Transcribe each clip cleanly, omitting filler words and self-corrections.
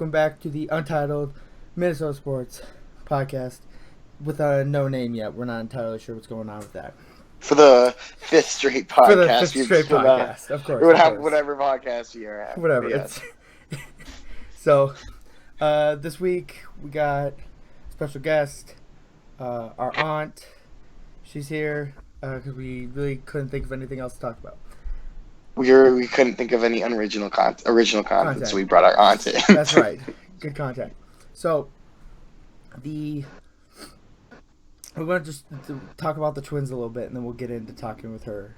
welcome back to the Untitled Minnesota Sports Podcast with a no name yet. We're not entirely sure what's going on with that. For the fifth straight podcast. For the fifth straight podcast, of course. We would have whatever podcast you have. Whatever. Yes. So, this week we got a special guest, our aunt. She's here because we really couldn't think of anything else to talk about. We couldn't think of any original content, so we brought our aunt in. That's right. Good content. So, we want to just talk about the Twins a little bit, and then we'll get into talking with her.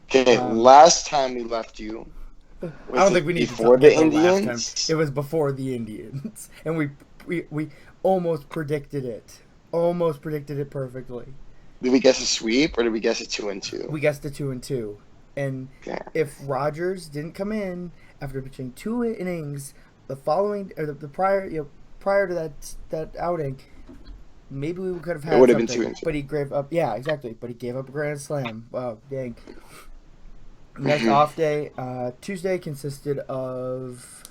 Okay, last time we left you, I don't think we need before to talk the Indians. It was before the Indians, and we almost predicted it. Almost predicted it perfectly. Did we guess a sweep, or did we guess a 2-2? We guessed a 2-2. And if Rogers didn't come in after pitching 2 innings, the prior to that outing, maybe we could have had. It would have been something. 2-2. But he gave up. Yeah, exactly. But he gave up a grand slam. Wow, dang. Next off day, Tuesday consisted of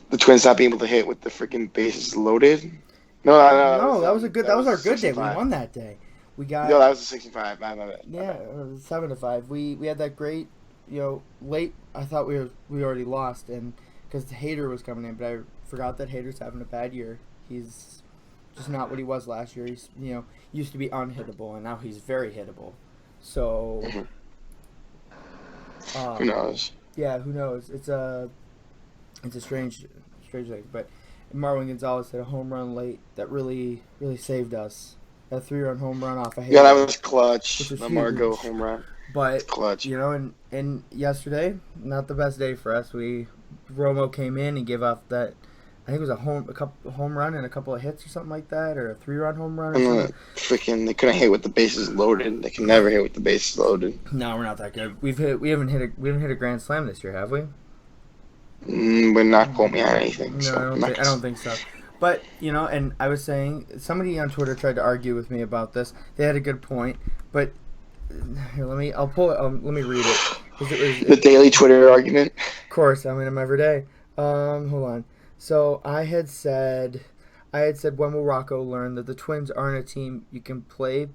the Twins not being able to hit with the freaking bases loaded. No, that was our good day. We won that day. We got. No, that was a 65. My bad. Yeah, 7-5. We had that great, late. I thought we already lost, and because Hader was coming in, but I forgot that Hader's having a bad year. He's just not what he was last year. He's used to be unhittable, and now he's very hittable. So. Who knows? Yeah, who knows? It's a strange thing, but Marwin Gonzalez hit a home run late that really saved us. A 3-run home run off a Hader. Yeah, that was clutch. The Margot home run. But clutch. And yesterday, not the best day for us. Romo came in and gave up that. I think it was a home run and a couple of hits or something like that, or a 3-run home run. They couldn't hit with the bases loaded. They can never hit with the bases loaded. No, we're not that good. We haven't hit a grand slam this year, have we? We're not quote me on anything. No, so I don't think so. But, and I was saying, somebody on Twitter tried to argue with me about this. They had a good point, but here, I'll pull it. Let me read it. The daily Twitter argument? Of course, I'm in them every day. Hold on. So I had said, when will Rocco learn that the Twins aren't a team you can play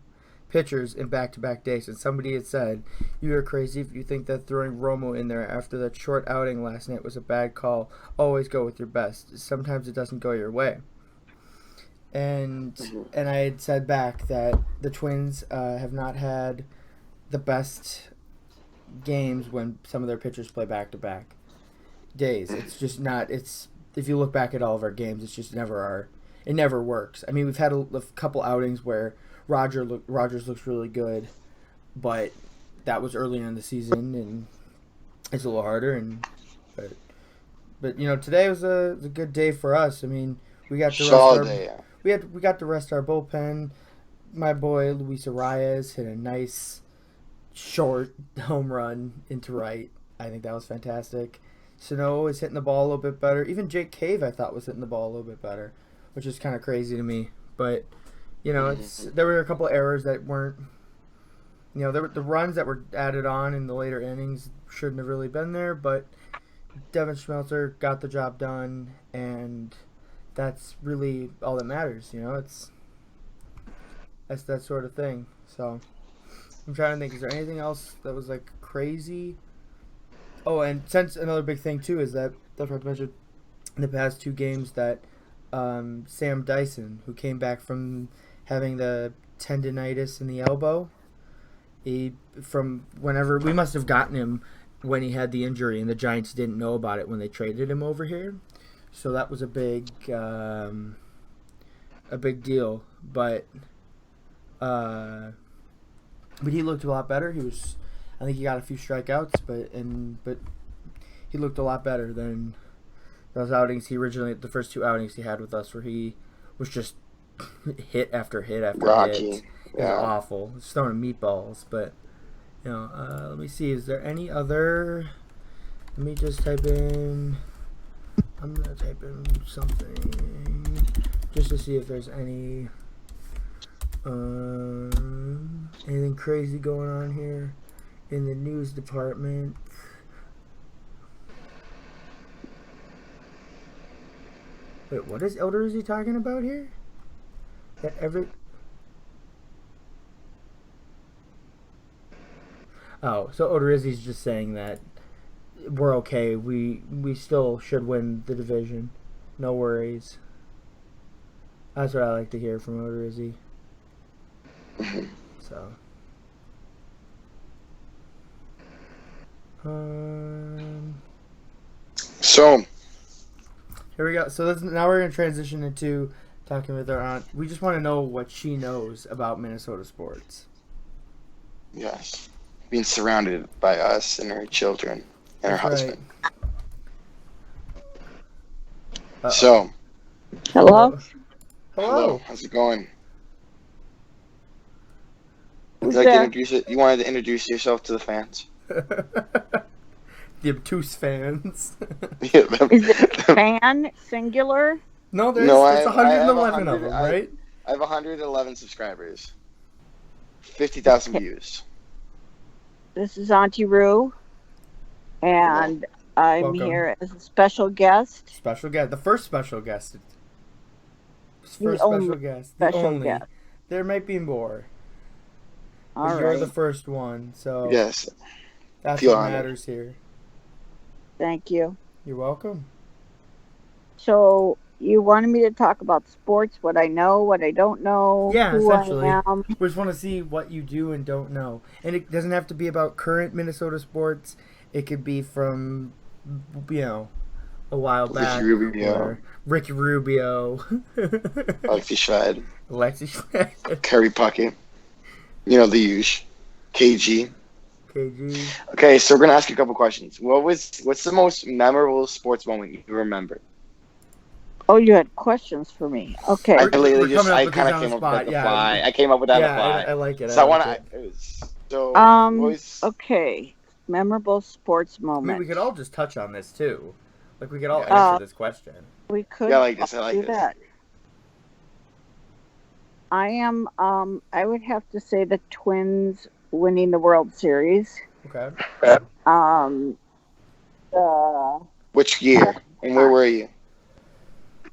pitchers in back-to-back days? And somebody had said, you are crazy if you think that throwing Romo in there after that short outing last night was a bad call. Always go with your best. Sometimes it doesn't go your way. And I had said back that the Twins have not had the best games when some of their pitchers play back-to-back days. It's just not. If you look back at all of our games, it's just it never works. I mean, we've had a couple outings where Rogers looks really good, but that was early in the season, and it's a little harder. But today was a good day for us. I mean, we got to we got to rest our bullpen. My boy Luis Arias hit a nice short home run into right. I think that was fantastic. Sano is hitting the ball a little bit better. Even Jake Cave, I thought, was hitting the ball a little bit better, which is kind of crazy to me. But, there were a couple of errors that weren't, there were the runs that were added on in the later innings shouldn't have really been there. But Devin Schmelzer got the job done, and that's really all that matters. That's that sort of thing. So I'm trying to think, is there anything else that was like crazy? Oh, and since another big thing too is that I forgot to mention in the past 2 games that Sam Dyson, who came back from having the tendinitis in the elbow, we must have gotten him when he had the injury, and the Giants didn't know about it when they traded him over here. So that was a big deal. But he looked a lot better. I think he got a few strikeouts, but he looked a lot better than those outings the first 2 outings he had with us, where he was just hit after hit after Rocky. hit. It was awful. He was throwing meatballs, but let me see. Is there any other? Let me just type in. I'm gonna type in something just to see if there's any anything crazy going on here in the news department. Wait, what is Elder Izzy talking about here? That every Oh, so Elder Izzy's just saying that we're okay. We still should win the division. No worries. That's what I like to hear from Elder Izzy. So. So Here we go. So now we're going to transition into talking with our aunt. We just want to know what she knows about Minnesota sports. yes, being surrounded by us and her children and her That's right. husband. Uh-oh. So, Hello? Hello. how's it going? Who's Would you like to there? introduce it? You wanted to introduce yourself to the fans? The obtuse fans. Yeah, Is it fan singular? No, there's No, 111 of them, right? I have 111 subscribers, 50,000 views. This is Auntie Rue, and I'm Welcome. here as a special guest. Special guest. The first special guest. The First only special guest. special guest. There might be more. All But you're right. the first one, so Yes, that's feel what honored. matters here. Thank you. You're welcome. So you wanted me to talk about sports, what I know, what I don't know, Yeah, who essentially. I am. We just want to see what you do and don't know. And it doesn't have to be about current Minnesota sports. It could be from, a while back. Ricky Rubio. Alexi Shved, Alexi Shved. Curry Puckett, the usual, KG. KG. Okay, so we're gonna ask you a couple questions. What's the most memorable sports moment you remember? Oh, you had questions for me. Okay. I We're literally coming just up I with kind these of on came the up with that on spot, the yeah. fly. I came up with that on the fly. I like it. So I want like to. it. Okay. Memorable sports I moment. mean, we could all just touch on this too. Like we could all answer this question. We could Yeah, I like this. I like do this. that. I am I would have to say the Twins winning the World Series. Okay. Which year and where were you?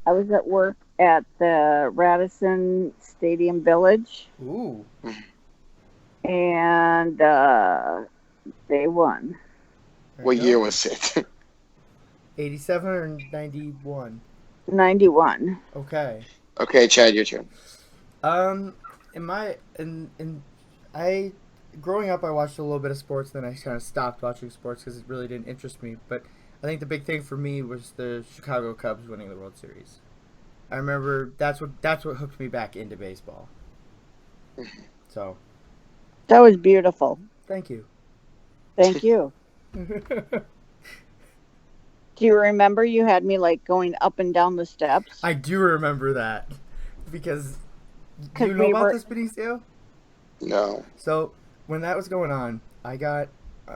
I was at work at the Radisson Stadium Village, Ooh. and they won. There What you year go. was it? 87 or 91? 91. Okay. Okay, Chad, your turn. Growing up, I watched a little bit of sports, then I kind of stopped watching sports because it really didn't interest me. But I think the big thing for me was the Chicago Cubs winning the World Series. I remember that's what hooked me back into baseball. So, That was beautiful. thank you. Thank you. Do you remember you had me like going up and down the steps? I do remember that because do 'Cause you know we about were- this, Benicio? No. So when that was going on, I got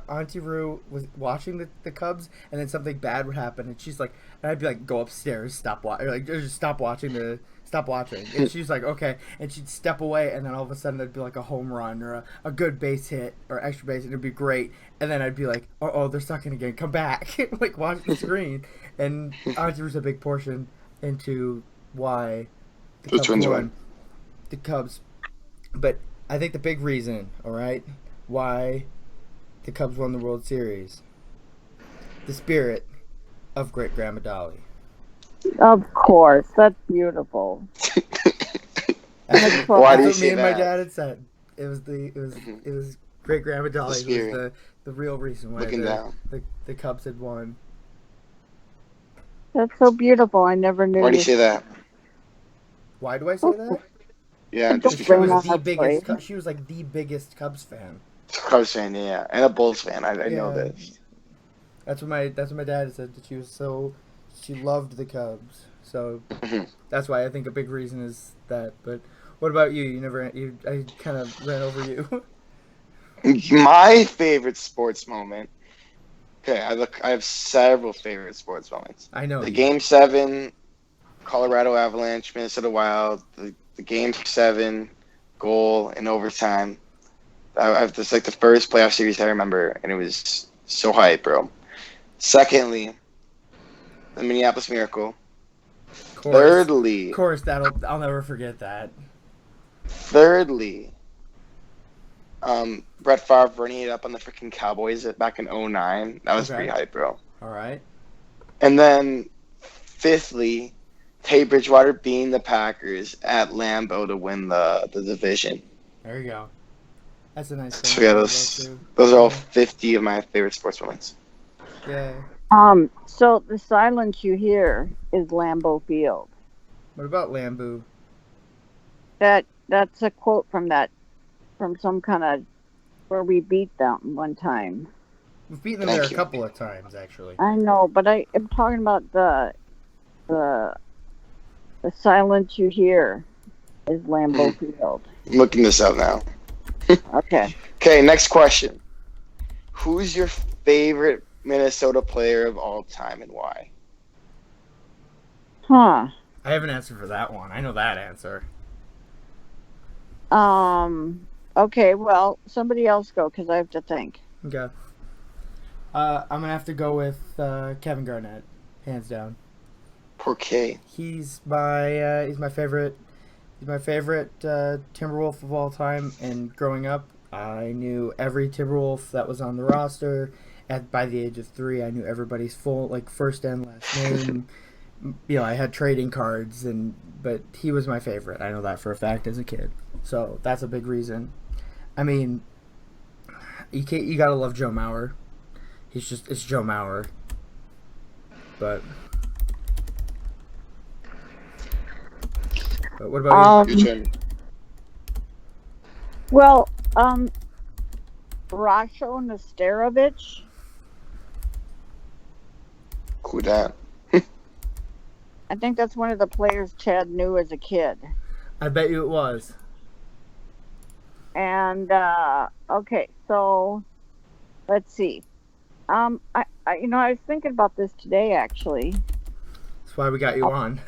Auntie Rue was watching the Cubs, and then something bad would happen, and she's like, and I'd be like, go upstairs, stop watching, like just stop watching, and she's like, okay, and she'd step away, and then all of a sudden there'd be like a home run or a good base hit or extra base, and it'd be great, and then I'd be like, oh, they're sucking again, come back, like watch the screen, and Auntie Rue's a big portion into why The Twins won. the Cubs, but I think the big reason, all right, why the Cubs won the World Series, the spirit of Great Grandma Dolly. Of course. That's beautiful. That's Why do you what me say and my that? dad had said. It was Great Grandma Dolly who was spirit. the real reason why Looking down. the Cubs had won. That's so beautiful. I never knew. Why do you say that? Why do I say that? Yeah, just She Blame was because on the us, biggest. please. She was like the biggest Cubs fan. Cubs fan, yeah, and a Bulls fan. I know Yeah. this. That's what my dad said, that she loved the Cubs. So Mhm. that's why I think a big reason is that. But what about you? I kind of ran over you. My favorite sports moment. Okay, I have several favorite sports moments. I know The you. Game 7, Colorado Avalanche, Minnesota Wild. The Game 7 goal in overtime. That's like the first playoff series I remember, and it was so hype, bro. Secondly, the Minneapolis Miracle. Of course. Of Thirdly, course, I'll never forget that. thirdly, Brett Favre running it up on the freaking Cowboys back in '09. That was Okay. pretty hype, bro. All right. And then fifthly, Teddy Bridgewater beating the Packers at Lambeau to win the division. There you go. That's a nice thing. So yeah, to those are all Yeah. 50 of my favorite sports moments. Yeah. So the silence you hear is Lambeau Field. What about Lambeau? That's a quote from some kind of where we beat them one time. We've beaten them Thank there you. a couple of times, actually. I know, but I am talking about the silence you hear is Lambeau Field. I'm looking this up now. Okay. Okay, next question. Who's your favorite Minnesota player of all time and why? Huh. I have an answer for that one. I know that answer. Okay, well, somebody else go because I have to think. Okay. I'm gonna have to go with Kevin Garnett, hands down. Poor K. He's my favorite. He's my favorite Timberwolf of all time. And growing up, I knew every Timberwolf that was on the roster. By the age of 3, I knew everybody's full first and last name. I had trading cards, but he was my favorite. I know that for a fact as a kid. So that's a big reason. I mean, you gotta love Joe Mauer. It's Joe Mauer. But what about Your turn. Well, Rasho Nesterovic. Who that? I think that's one of the players Chad knew as a kid. you? I bet you it was. And okay, so let's see. I was thinking about this today actually. That's why we got you on.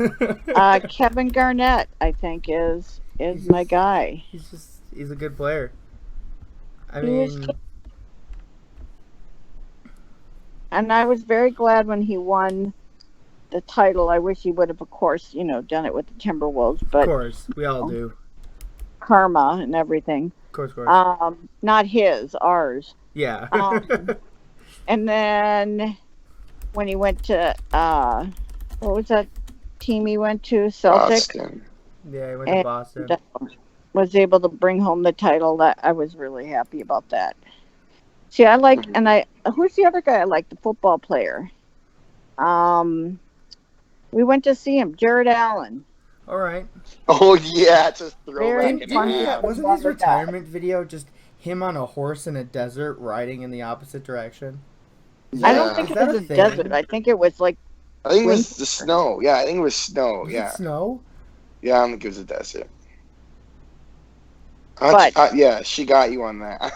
Kevin Garnett, I think, is my guy. He's a good player. I He was mean, good. And I was very glad when he won the title. I wish he would have, of course, done it with the Timberwolves, of but course, we all do. karma and everything. Of course. Not his, ours. Yeah. And then when he went to what was that team he went to? Celtic. Boston. Yeah, he went to Boston. Was able to bring home the title. That I was really happy about that. See, I like, who's the other guy I like? The football player. We went to see him, Jared Allen. All right. Oh yeah, it's a throwback. Wasn't his retirement video just him on a horse in a desert riding in the opposite direction? I don't think it was a desert. I think it was like. I think it was the snow. Yeah, I think it was snow. Was yeah. it snow? Yeah, I don't think it was a desert. But yeah, she got you on that.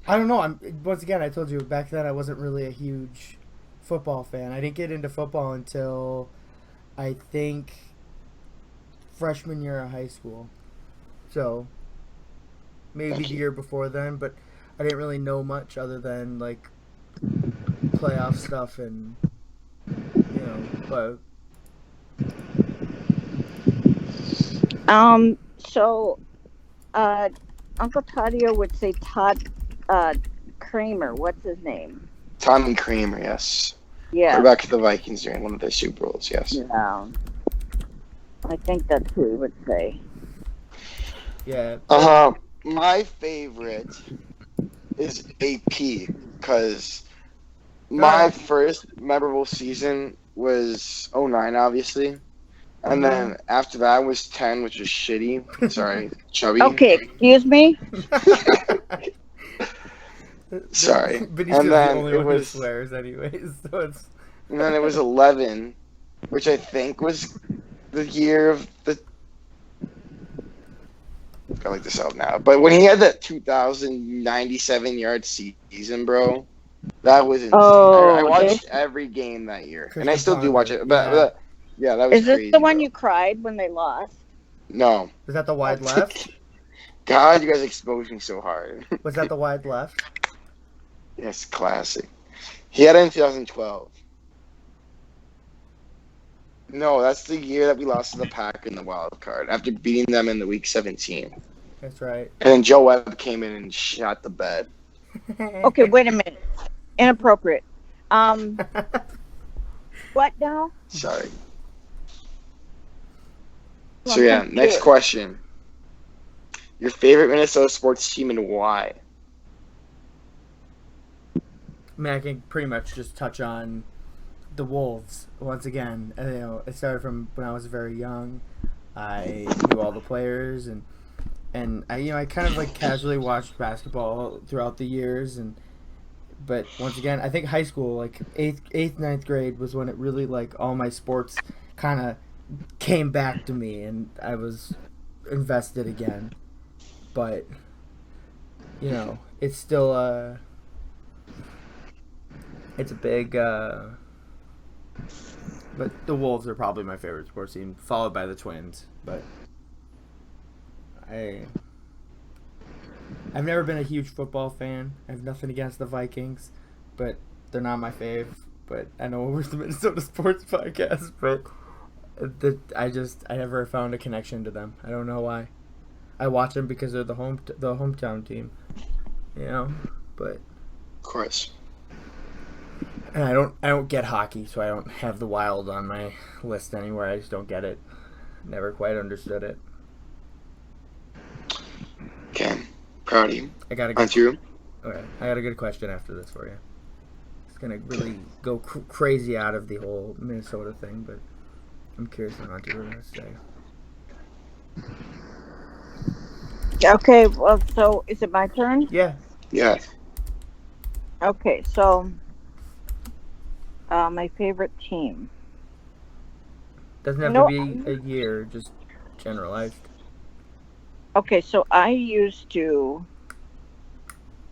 I don't know. Once again, I told you back then I wasn't really a huge football fan. I didn't get into football until I think freshman year of high school. So maybe the year before then, but I didn't really know much other than like playoff stuff and but so Uncle Tadio would say Todd Kramer. What's his name? Tommy Kramer, yes. Yeah. Quarterback of the Vikings during one of their Super Bowls, yes. Yeah. I think that's who he would say. yeah. My favorite is AP because my first memorable season was '09, obviously. And then after that was 10, which was shitty. Sorry, chubby. Okay, excuse me? Sorry. But he's And the then only it one who was, swears anyways, so it's and then it was 11, which I think was the year of the. I like this out now, but when he had that 2,097-yard season, bro, that was insane. I watched every game that year, and I still do watch it. But yeah, that was Is this crazy, the one bro. you cried when they lost? No. Was that the wide left? God, you guys exposed me so hard. Was that the wide left? Yes, classic. He had it in 2012. No, that's the year that we lost to the Pack in the wild card after beating them in the week 17. That's right. And then Joe Webb came in and shot the bed. Okay, wait a minute. Inappropriate. What now? Sorry. Well, So I'm yeah, next confused. question. Your favorite Minnesota sports team and why? I mean, I can pretty much just touch on the Wolves once again. It started from when I was very young. I knew all the players, and I kind of like casually watched basketball throughout the years, but once again, I think high school, like eighth, ninth grade, was when it really like all my sports kind of came back to me, and I was invested again. But it's still it's a big. But the Wolves are probably my favorite sports team, followed by the Twins. But I I've never been a huge football fan. I have nothing against the Vikings, but they're not my fave. But I know we're the Minnesota sports podcast, but I never found a connection to them. I don't know why. I watch them because they're the hometown team, But Of course. and I don't get hockey, so I don't have the Wild on my list anywhere. I just don't get it. Never quite understood it. Okay. Proud of you. I got a On good. to you. Okay, I got a good question after this for you. It's gonna really go crazy out of the whole Minnesota thing, but I'm curious on what you're gonna say. Okay, well, so is it my turn? Yeah, Yeah. Okay, so my favorite team. doesn't have to No, be a year, just generalized. okay, so I used to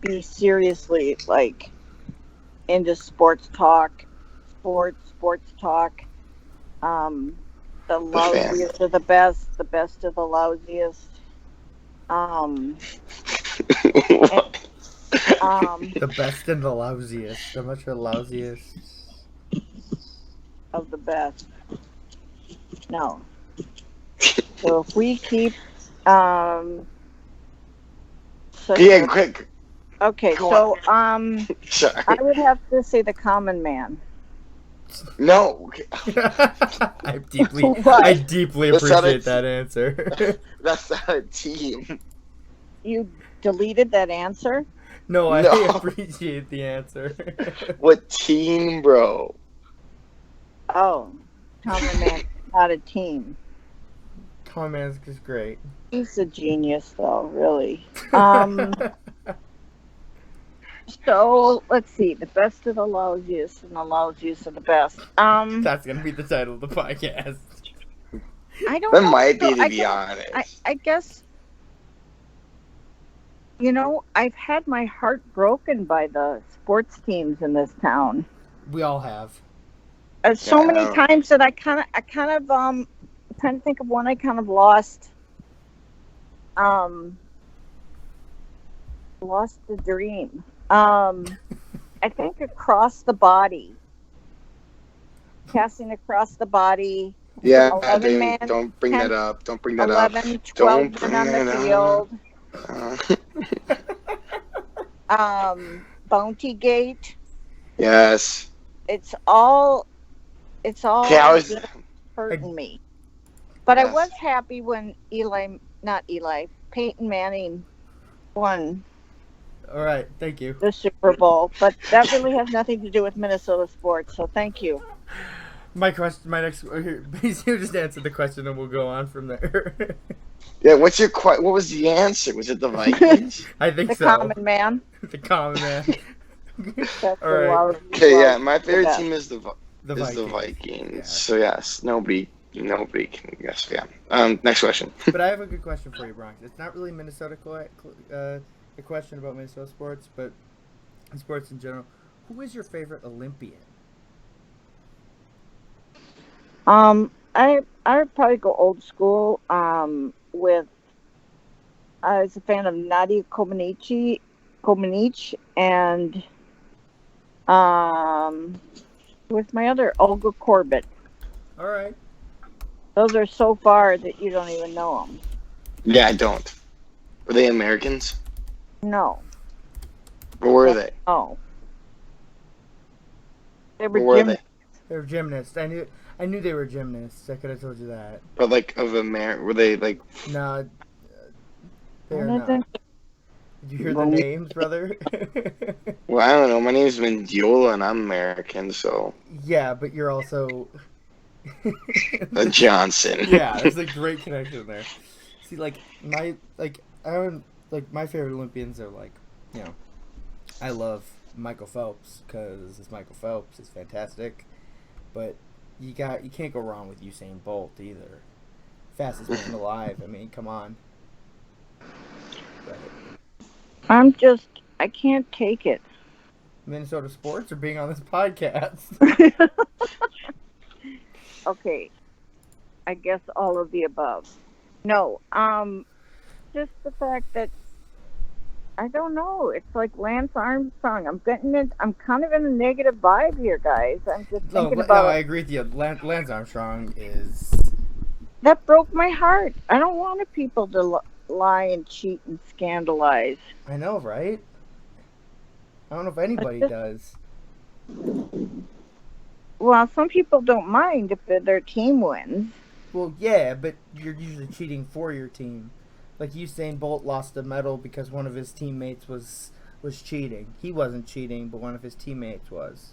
be seriously like into sports talk, sports talk. Um, the The fan. lousiest are the best of the lousiest. Um, The best and the lousiest. So much for lousiest. of the best. No. So if we keep such Yeah, a, quick. okay, Go so Sorry. I would have to say the common man. No. I deeply What? That's not a appreciate that answer. That's not a team. You deleted that answer? No, I No. appreciate the answer. What team, bro? Oh, common man, not a team. Tom Mansk is great. He's a genius, though, really. So let's see, the best of the lousiest and the lousiest of the best. That's gonna be the title of the podcast. I don't That know. might be, So to be honest. I guess, I've had my heart broken by the sports teams in this town. We all have. So Yeah. many times that I kind of trying to think of one I kind of lost the dream. I think across the body, passing across the body. Yeah, 11 man, don't bring 10, that up. Don't bring that 11, up. 12 Don't bring men on the that field. up. Bounty Gate. Yes. It's all Okay, I was. hurting me. But I Yes. was happy when Peyton Manning won All right, thank you. the Super Bowl. But that really has nothing to do with Minnesota sports. So thank you. My next. You just answered the question, and we'll go on from there. Yeah, what's your what was the answer? Was it the Vikings? I think The so. common man. The common man. That's All right. Okay, yeah, my favorite team is the The Vikings. Vikings. Yeah. So yes, nobody can guess. Yeah. Next question. But I have a good question for you, Bronx. It's not really Minnesota a question about Minnesota sports, but sports in general. Who is your favorite Olympian? I would probably go old school. With I was a fan of Nadia Comaneci, and with my other Olga Corbett. All right. Those are so far that you don't even know them. Yeah, I don't. Were they Americans? No. Where were they? Oh. They were Where were gym. they? They were gymnasts. I knew they were gymnasts. I could have told you that. But like of America, were they like? No, they are One of them. not. Did you hear the names, brother? Well, I don't know. My name's Mendiola, and I'm American, so Yeah, but you're also Johnson. Yeah, there's a great connection there. See, my favorite Olympians are I love Michael Phelps because it's Michael Phelps. It's fantastic, but you can't go wrong with Usain Bolt either. Fastest man alive. I mean, come on. But I can't take it. Minnesota sports or being on this podcast. Okay. I guess all of the above. No, just the fact that I don't know. It's like Lance Armstrong. I'm kind of in a negative vibe here, guys. I'm just thinking about I agree with you. Lance Armstrong is. That broke my heart. I don't want people to lie and cheat and scandalize. I know, right? I don't know if anybody does. Well, some people don't mind if their team wins. Well, yeah, but you're usually cheating for your team. Like Usain Bolt lost a medal because one of his teammates was cheating. He wasn't cheating, but one of his teammates was.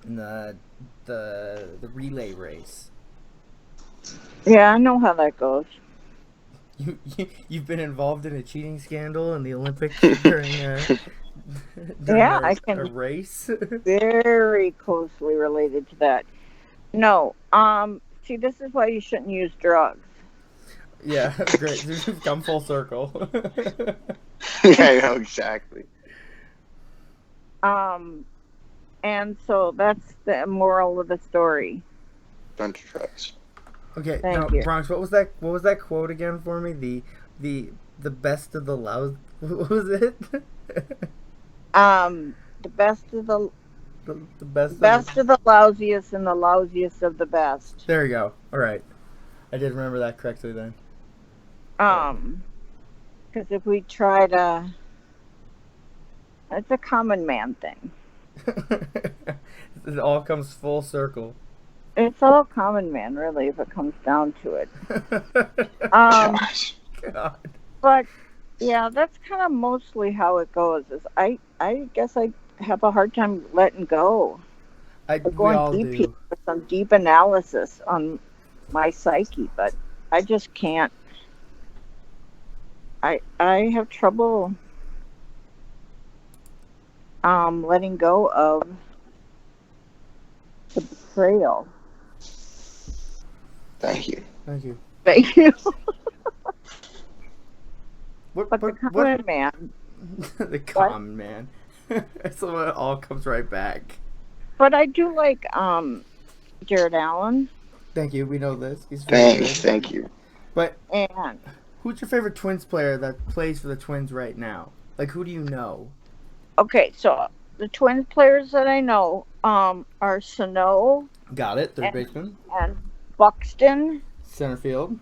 In the relay race. Yeah, I know how that goes. You've been involved in a cheating scandal in the Olympics during a race. Very closely related to that. No, see, this is why you shouldn't use drugs. Yeah, great. We've come full circle. Yeah, I know exactly. And so that's the moral of the story. Bunch of drugs. Okay, Thank now you. Bronx, what was that quote again for me? The best of the loud. What was it? The best of the the best. best of the lousiest and the lousiest of the best. There you go. All right, I did remember that correctly then. Because if we try to, it's a common man thing. It all comes full circle. It's all common man, really, if it comes down to it. Gosh. God. But yeah, that's kind of mostly how it goes. Is I guess I have a hard time letting go. We Going all deep do. here with some deep analysis on my psyche, but I just can't. I have trouble letting go of the betrayal. Thank you. Thank you. Thank you. What? But the common man. The common man. So it all comes right back. But I do like Jared Allen. Thank you. We know this. He's very good. Thank you. But And who's your favorite Twins player that plays for the Twins right now? Like, who do you know? okay, so the Twins players that I know are Sano Got it. Third baseman. and Buxton. Center field.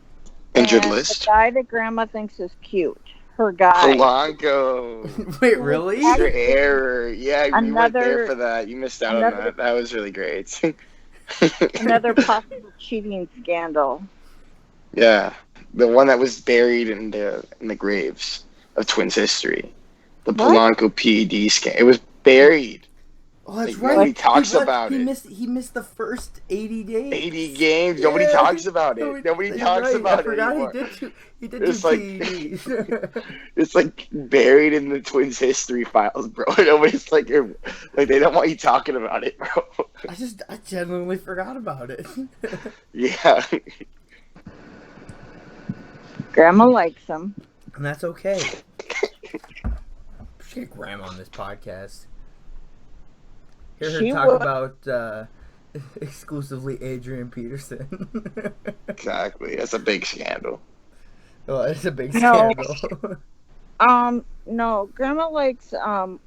Injured and list. the guy that Grandma thinks is cute. Her guy. Polanco. Wait, really? Your error. Yeah, you weren't there Another- for that. You missed out on another- that. That was really great. Another possible cheating scandal. Yeah, the one that was buried in the graves of Twins history. The What? Polanco PED scandal. It was buried. Oh, that's Like, right. nobody talks about he it. He missed the first 80 days. 80 games. Nobody talks about it. Nobody You're talks right. about I forgot it anymore. he did It's do like- PEDs. It's like buried in the Twins history files, bro. Nobody's like they don't want you talking about it, bro. I genuinely forgot about it. Yeah. Grandma likes him. And that's okay. Should get Grandma on this podcast. Hear her She talk would. about exclusively Adrian Peterson. Exactly. That's a big scandal. Well, it's a big No. scandal. No, Grandma likes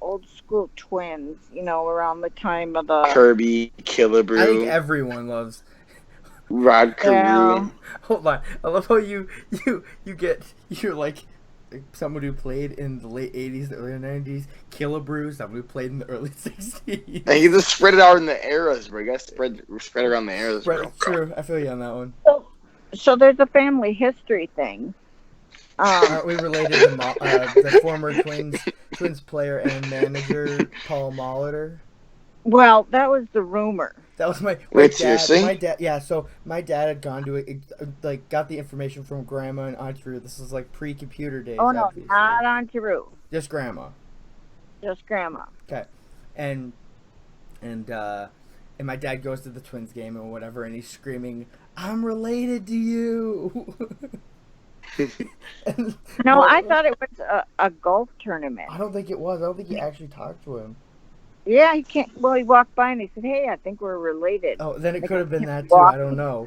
old school Twins, around the time of the Kirby, I think Killebrew. everyone loves. Rod Carew. Yeah. Hold on. I love how you're like someone who played in the late 80s, the early 90s, Killebrew, someone who played in the early 60s. And he just spread it out in the eras, bro. You gotta spread around the eras, bro. Right, true. I feel you on that one. So there's a family history thing. Aren't we related to the former Twins player and manager Paul Molitor? Well, that was the rumor. That was my Wait, dad. seriously? My dad, yeah. So my dad had gone to it, like got the information from grandma and Aunt Drew. This is like pre-computer days. Oh no, obviously. not Aunt Drew. Just grandma. Just grandma. Okay, and my dad goes to the Twins game or whatever, and he's screaming, "I'm related to you." No, I thought it was a golf tournament. I don't think it was. I don't think he actually talked to him. Yeah, he can't. Well, he walked by and he said, "Hey, I think we're related." Oh, then it could have been that too. I don't know.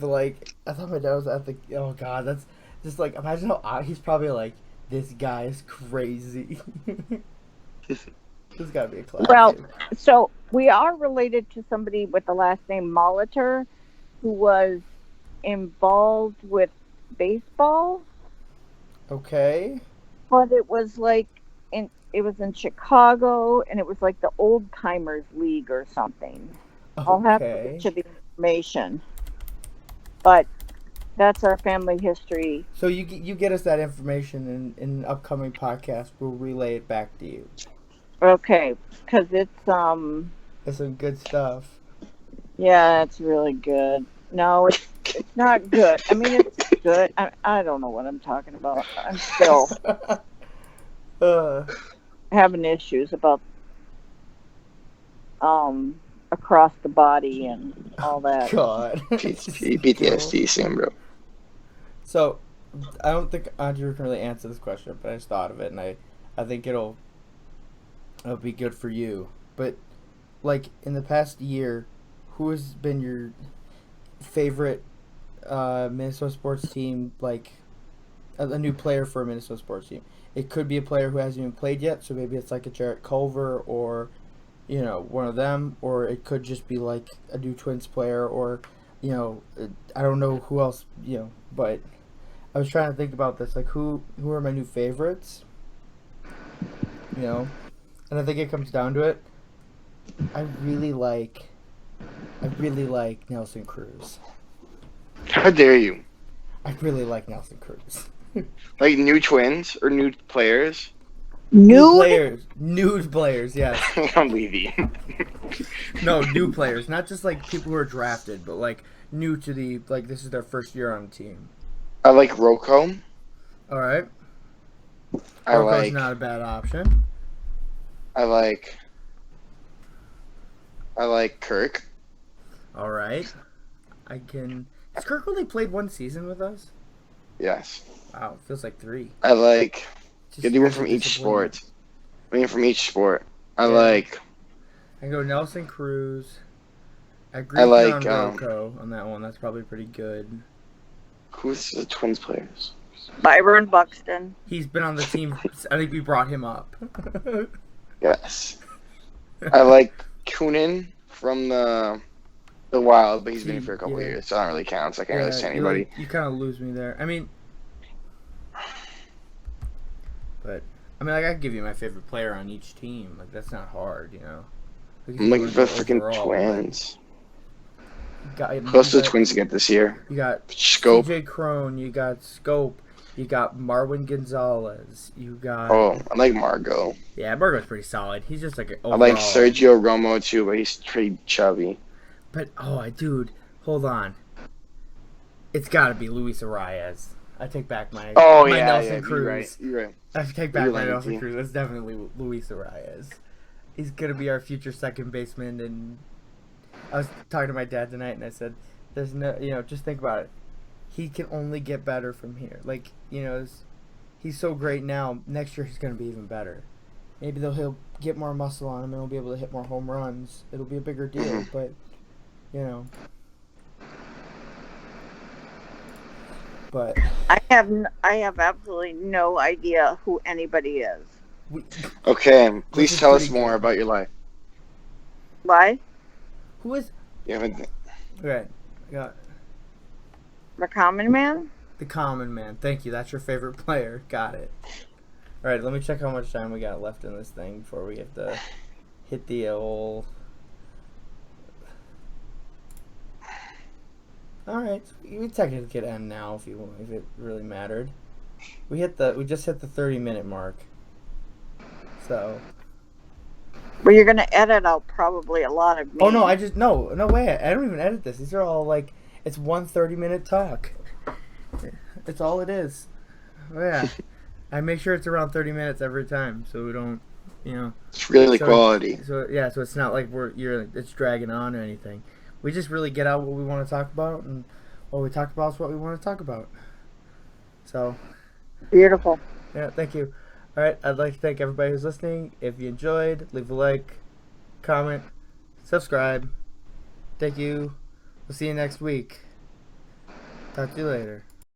But like, I thought my dad was at the. Oh God, that's just like, imagine how odd, he's probably like, this guy is crazy. This gotta be a classic. Well, so we are related to somebody with the last name Molitor, who was involved with baseball, Okay. but it was like it was in Chicago, and it was like the Old Timers League or something. I'll have to Okay. get you the information, but that's our family history. So you get us that information in an upcoming podcast. We'll relay it back to you. Okay, because it's That's some good stuff. yeah, it's really good. No, it's not good. I mean, it's good. I don't know what I'm talking about. I'm still having issues about across the body and all that. God. PTSD, same, bro. So, I don't think Andrew can really answer this question, but I just thought of it, and I think it'll be good for you. But, like, in the past year, who has been your favorite Minnesota sports team, like, a new player for a Minnesota sports team? It could be a player who hasn't even played yet, so maybe it's like a Jarrett Culver or, you know, one of them, or it could just be like a new Twins player, or, you know, I don't know who else, you know, but I was trying to think about this, like, who are my new favorites, you know, and I think it comes down to it. I really like Nelson Cruz. How dare you? I really like Nelson Cruz. Like new Twins or new players? Nude? Nude players, yes. I'm leaving. No, new players, not just like people who are drafted, but like new to the, like, this is their first year on the team. I like Rocco. All right. I Rocco's like. not a bad option. I like Kirk. All right. Has Kirk only played one season with us? Yes. Wow, feels like 3. I like. Just You do one years from of each disappointment. sport. I mean, from each sport. I Yeah. like. I can go Nelson Cruz. I agree I with you like, on Rocco on that one. That's probably pretty good. Who's the Twins players? Byron Buxton. He's been on the team. I think we brought him up. Yes. I like Kunin from the Wild, but he's been here for a couple Yeah. years, so I don't really count. So I can't really say anybody. You kind of lose me there. I mean, but I mean, like, I could give you my favorite player on each team. Like, that's not hard, you know. I'm looking for the freaking Twins. Who else do the Twins get this year? You got Scope. CJ Crone. You got Scope. You got Marwin Gonzalez. You got Oh, I like Margot. yeah, Burgo's pretty solid. He's just like an I overall. like Sergio Romo too, but he's pretty chubby. But dude, hold on. It's got to be Luis Arias. I take back my Oh my yeah, Nelson yeah, Cruz. you're right. I take back You're my right, Nelson T. Cruz. That's definitely Luis Arias. He's gonna be our future second baseman. And I was talking to my dad tonight, and I said, "There's no, you know, just think about it. He can only get better from here. Like, you know, he's so great now. Next year he's gonna be even better. Maybe he'll get more muscle on him, and he'll be able to hit more home runs. It'll be a bigger deal, Mhm. but you know." But I have absolutely no idea who anybody is. Okay, please is tell us pretty more good. about your life. Why? who is You haven't. okay? Got The Common Man? the common man. Thank you. That's your favorite player. Got it. All right, let me check how much time we got left in this thing before we have to hit the old. All right, we technically could end now if it really mattered. We just hit the 30-minute mark. So. Well, you're going to edit out probably a lot of me. Oh no, no way. I don't even edit this. These are all like it's one 30-minute talk. It's all it is. Oh, yeah. I make sure it's around 30 minutes every time, so we don't, It's really quality. So yeah, so it's not like it's dragging on or anything. We just really get out what we want to talk about, and what we talk about is what we want to talk about. So. Beautiful. Yeah, thank you. All right, I'd like to thank everybody who's listening. If you enjoyed, leave a like, comment, subscribe. Thank you. We'll see you next week. Talk to you later.